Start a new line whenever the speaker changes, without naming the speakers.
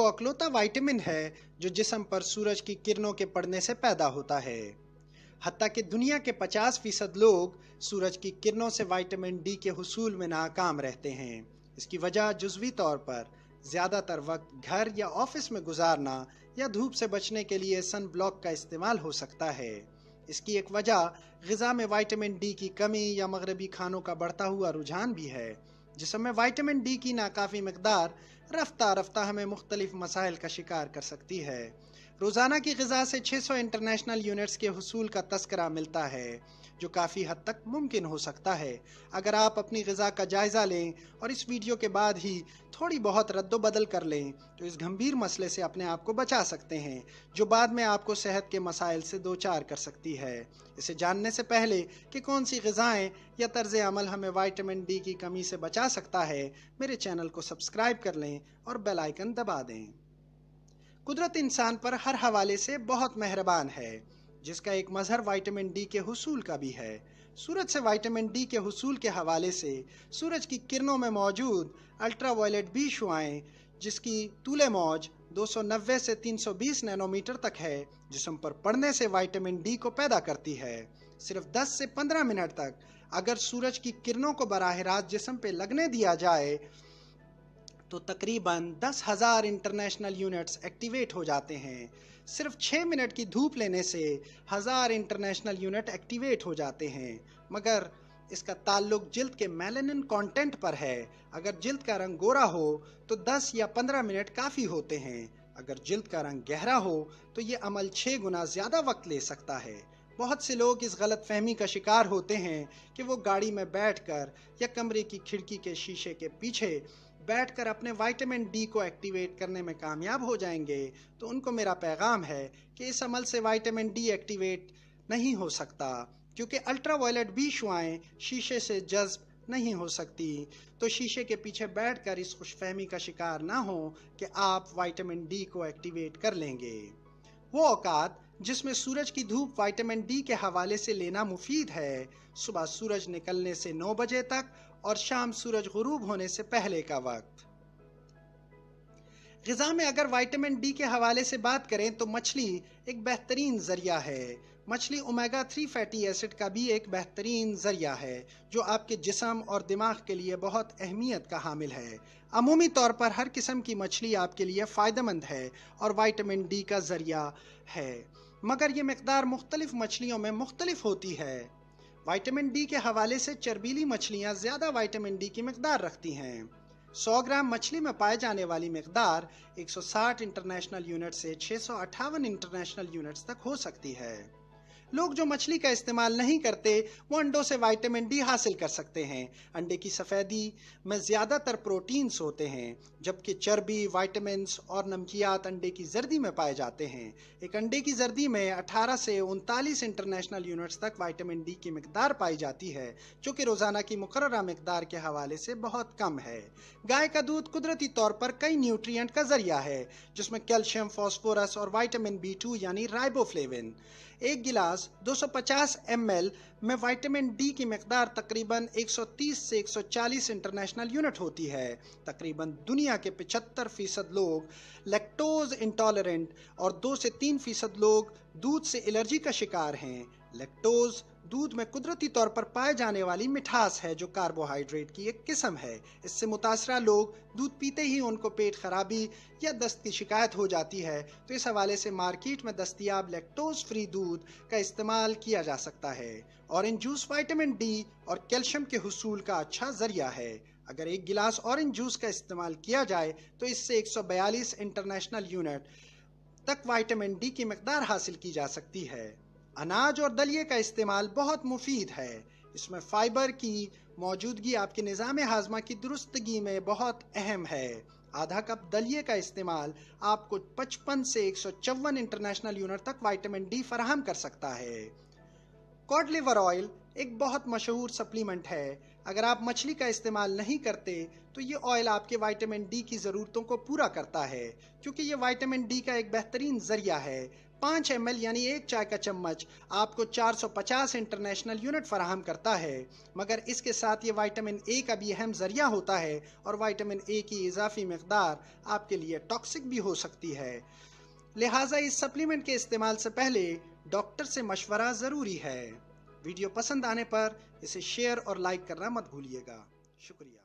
وہ اکلوتا وائٹامن ہے جو جسم پر سورج کی کرنوں کے پڑنے سے پیدا ہوتا ہے۔ حتیٰ کہ دنیا کے 50% لوگ سورج کی کرنوں سے وائٹامن ڈی کے حصول میں ناکام رہتے ہیں۔ اس کی وجہ جزوی طور پر زیادہ تر وقت گھر یا آفس میں گزارنا یا دھوپ سے بچنے کے لیے سن بلاک کا استعمال ہو سکتا ہے۔ اس کی ایک وجہ غذا میں وائٹامن ڈی کی کمی یا مغربی کھانوں کا بڑھتا ہوا رجحان بھی ہے۔ جسم میں وائٹامن ڈی کی ناکافی مقدار رفتہ رفتہ ہمیں مختلف مسائل کا شکار کر سکتی ہے۔ روزانہ کی غذا سے 600 انٹرنیشنل یونٹس کے حصول کا تذکرہ ملتا ہے، جو کافی حد تک ممکن ہو سکتا ہے اگر آپ اپنی غذا کا جائزہ لیں اور اس ویڈیو کے بعد ہی تھوڑی بہت رد و بدل کر لیں تو اس گھمبیر مسئلے سے اپنے آپ کو بچا سکتے ہیں جو بعد میں آپ کو صحت کے مسائل سے دوچار کر سکتی ہے۔ اسے جاننے سے پہلے کہ کون سی غذائیں یا طرز عمل ہمیں وائٹامن ڈی کی کمی سے بچا سکتا ہے، میرے چینل کو سبسکرائب کر لیں اور بیل آئیکن دبا دیں۔ قدرت انسان پر ہر حوالے سے بہت مہربان ہے، جس کا ایک مظہر وائٹامن ڈی کے حصول کا بھی ہے۔ سورج سے وائٹامن ڈی کے حصول کے حوالے سے سورج کی کرنوں میں موجود الٹرا وائلٹ بی شعاعیں، جس کی طول موج 290 سے 320 نینومیٹر تک ہے، جسم پر پڑنے سے وائٹامن ڈی کو پیدا کرتی ہے۔ صرف 10 سے 15 منٹ تک اگر سورج کی کرنوں کو براہ راست جسم پہ لگنے دیا جائے تو تقریباً 10,000 انٹرنیشنل یونٹس ایکٹیویٹ ہو جاتے ہیں۔ صرف 6 منٹ کی دھوپ لینے سے 1000 انٹرنیشنل یونٹ ایکٹیویٹ ہو جاتے ہیں۔ مگر اس کا تعلق جلد کے میلانن کانٹینٹ پر ہے۔ اگر جلد کا رنگ گورا ہو تو 10 یا 15 منٹ کافی ہوتے ہیں۔ اگر جلد کا رنگ گہرا ہو تو یہ عمل 6 گنا زیادہ وقت لے سکتا ہے۔ بہت سے لوگ اس غلط فہمی کا شکار ہوتے ہیں کہ وہ گاڑی میں بیٹھ کر یا کمرے کی کھڑکی کے شیشے کے پیچھے بیٹھ کر اپنے وائٹامن ڈی کو ایکٹیویٹ کرنے میں کامیاب ہو جائیں گے، تو ان کو میرا پیغام ہے کہ اس عمل سے وائٹامن ڈی ایکٹیویٹ نہیں ہو سکتا، کیونکہ الٹرا وائلٹ بی شعاعیں شیشے سے جذب نہیں ہو سکتی۔ تو شیشے کے پیچھے بیٹھ کر اس خوش فہمی کا شکار نہ ہو کہ آپ وائٹامن ڈی کو ایکٹیویٹ کر لیں گے۔ وہ اوقات جس میں سورج کی دھوپ وائٹامن ڈی کے حوالے سے لینا مفید ہے، صبح سورج نکلنے سے 9 بجے تک اور شام سورج غروب ہونے سے پہلے کا وقت۔ غذا میں اگر وائٹامن ڈی کے حوالے سے بات کریں تو مچھلی ایک بہترین ذریعہ ہے۔ مچھلی اومیگا 3 فیٹی ایسڈ کا بھی ایک بہترین ذریعہ ہے جو آپ کے جسم اور دماغ کے لیے بہت اہمیت کا حامل ہے۔ عمومی طور پر ہر قسم کی مچھلی آپ کے لیے فائدہ مند ہے اور وائٹامن ڈی کا ذریعہ ہے، مگر یہ مقدار مختلف مچھلیوں میں مختلف ہوتی ہے۔ وائٹامن ڈی کے حوالے سے چربیلی مچھلیاں زیادہ وائٹامن ڈی کی مقدار رکھتی ہیں۔ 100 گرام مچھلی میں پائے جانے والی مقدار 160 انٹرنیشنل یونٹ سے 658 انٹرنیشنل یونٹس تک ہو سکتی ہے۔ لوگ جو مچھلی کا استعمال نہیں کرتے وہ انڈوں سے وائٹامن ڈی حاصل کر سکتے ہیں۔ انڈے کی سفیدی میں زیادہ تر پروٹینز ہوتے ہیں، جبکہ چربی، وائٹامنز اور نمکیات انڈے کی زردی میں پائے جاتے ہیں۔ ایک انڈے کی زردی میں 18 سے 39 انٹرنیشنل یونٹس تک وائٹامن ڈی کی مقدار پائی جاتی ہے، جو کہ روزانہ کی مقررہ مقدار کے حوالے سے بہت کم ہے۔ گائے کا دودھ قدرتی طور پر کئی نیوٹرینٹ کا ذریعہ ہے، جس میں کیلشیم، فاسفورس اور وائٹامن B2 یعنی رائبوفلیون۔ ایک گلاس 250 ml میں وائٹامن ڈی کی مقدار تقریباً 130 سے 140 انٹرنیشنل یونٹ ہوتی ہے۔ تقریباً دنیا کے 75% لوگ لیکٹوز انٹالرنٹ اور 2 سے 3% لوگ دودھ سے الرجی کا شکار ہیں۔ لیکٹوز دودھ میں قدرتی طور پر پائے جانے والی مٹھاس ہے جو کاربوہائیڈریٹ کی ایک قسم ہے۔ اس سے متاثرہ لوگ دودھ پیتے ہی ان کو پیٹ خرابی یا دست کی شکایت ہو جاتی ہے، تو اس حوالے سے مارکیٹ میں دستیاب لیکٹوز فری دودھ کا استعمال کیا جا سکتا ہے۔ اورنج جوس وائٹامن ڈی اور کیلشیم کے حصول کا اچھا ذریعہ ہے۔ اگر ایک گلاس اورنج جوس کا استعمال کیا جائے تو اس سے 142 انٹرنیشنل یونٹ تک وائٹامن ڈی کی مقدار حاصل کی جا سکتی ہے۔ اناج اور دلیے کا استعمال بہت مفید ہے۔ اس میں فائبر کی موجودگی آپ کے نظام ہاضمہ کی درستگی میں بہت اہم ہے۔ آدھا کپ دلیے کا استعمال آپ کو 55 سے 154 انٹرنیشنل یونٹ تک وائٹامن ڈی فراہم کر سکتا ہے۔ کوڈ لیور آئل ایک بہت مشہور سپلیمنٹ ہے۔ اگر آپ مچھلی کا استعمال نہیں کرتے تو یہ آئل آپ کے وائٹامن ڈی کی ضرورتوں کو پورا کرتا ہے، کیونکہ یہ وائٹامن ڈی کا ایک بہترین ذریعہ ہے۔ 5 ml یعنی ایک چائے کا چمچ آپ کو 450 انٹرنیشنل یونٹ فراہم کرتا ہے، مگر اس کے ساتھ یہ وائٹامن اے کا بھی اہم ذریعہ ہوتا ہے اور وائٹامن اے کی اضافی مقدار آپ کے لیے ٹاکسک بھی ہو سکتی ہے، لہٰذا اس سپلیمنٹ کے استعمال سے پہلے ڈاکٹر سے مشورہ ضروری ہے۔ ویڈیو پسند آنے پر اسے شیئر اور لائک کرنا مت بھولیے گا۔ شکریہ۔